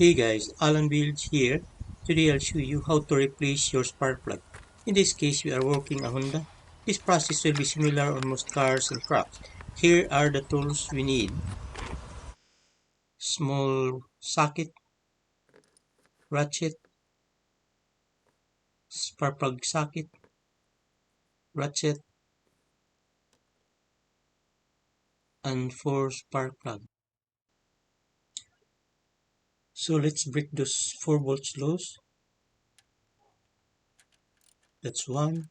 Hey guys, Allan Builds here. Today I'll show you how to replace your spark plug. In this case, we are working a Honda. This process will be similar on most cars and trucks. Here are the tools we need. Small socket, ratchet, spark plug socket, ratchet, and 4 spark plug. So let's break those 4 bolts loose. That's 1,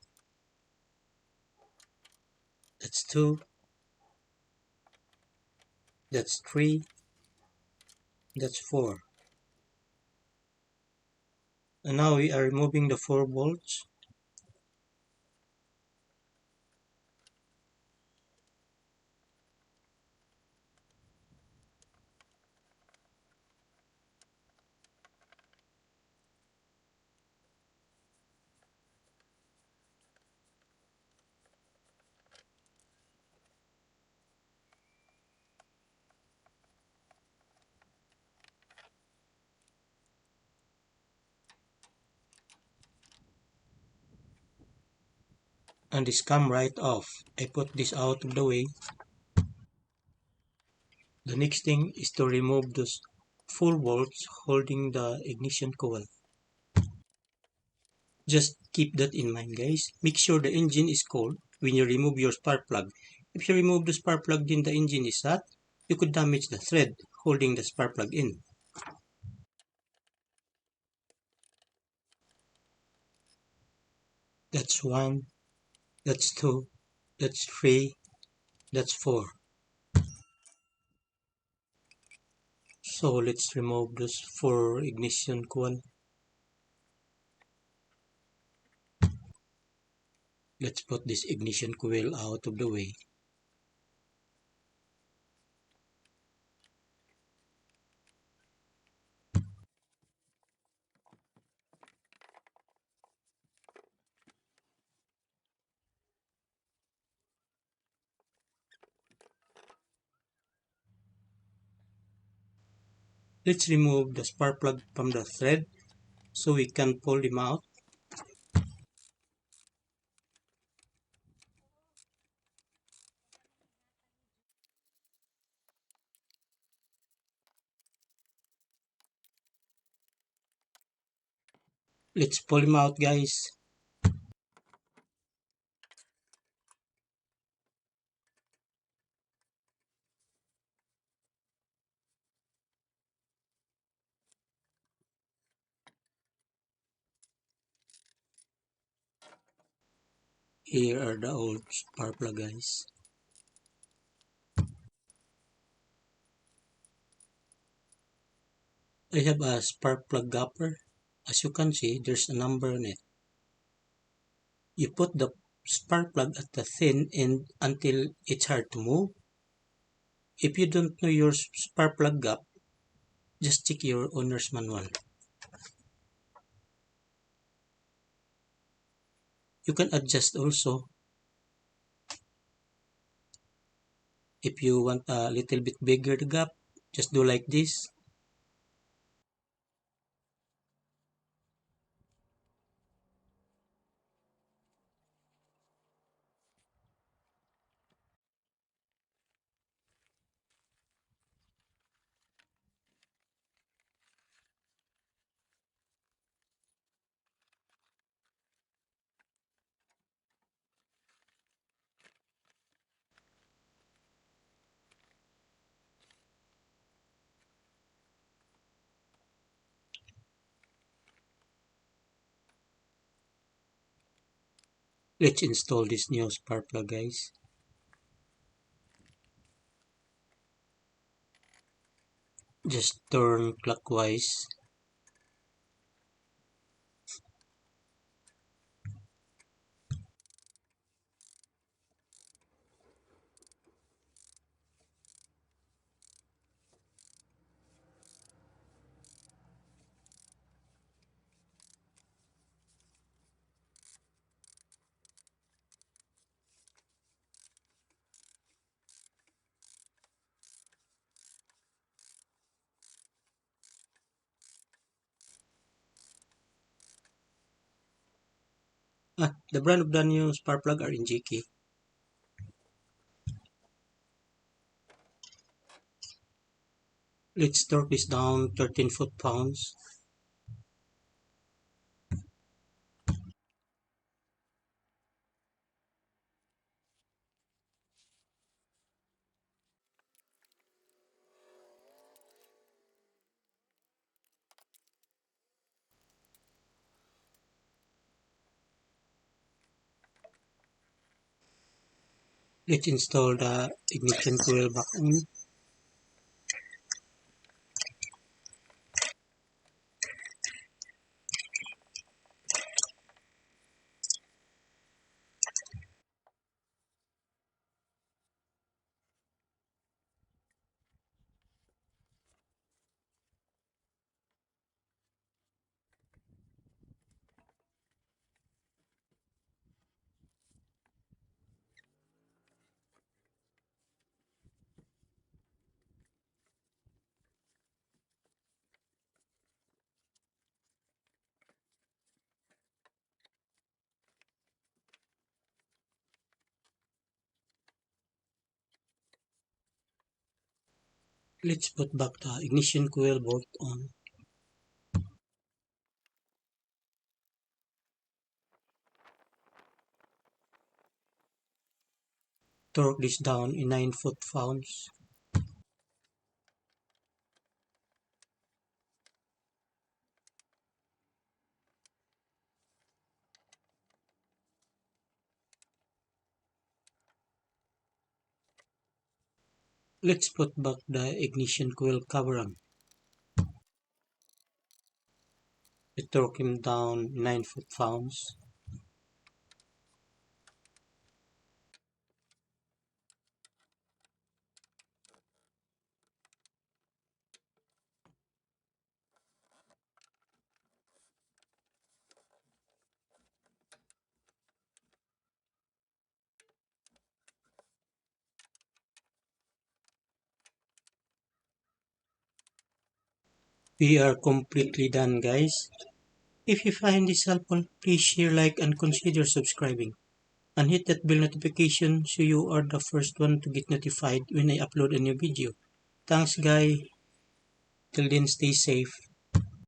that's 2, that's 3, that's 4. And now we are removing the 4 bolts. And this come right off. I put this out of the way. The next thing is to remove those 4 bolts holding the ignition coil. Just keep that in mind guys. Make sure the engine is cold when you remove your spark plug. If you remove the spark plug then the engine is hot, you could damage the thread holding the spark plug in. That's 1, that's 2, that's 3, that's 4. So let's remove those 4 ignition coil. Let's put this ignition coil out of the way. Let's remove the spark plug from the thread so we can pull them out. Let's pull them out guys. Here are the old spark plug guys. I have a spark plug gapper. As you can see, there's a number on it. You put the spark plug at the thin end until it's hard to move. If you don't know your spark plug gap, just check your owner's manual. You can adjust also if you want a little bit bigger the gap. Just do like this. Let's install this new spark plug guys. Just turn clockwise. The brand of the new spark plug are in GK. Let's torque this down 13 foot-pounds. Let's install the ignition coil back on. Let's put back the ignition coil bolt on. Torque this down in 9 foot-pounds. Let's put back the ignition coil cover on. We torque him down 9 foot-pounds. We are completely done, guys. If you find this helpful, please share, like, and consider subscribing. And hit that bell notification so you are the first one to get notified when I upload a new video. Thanks, guys. Till then, stay safe.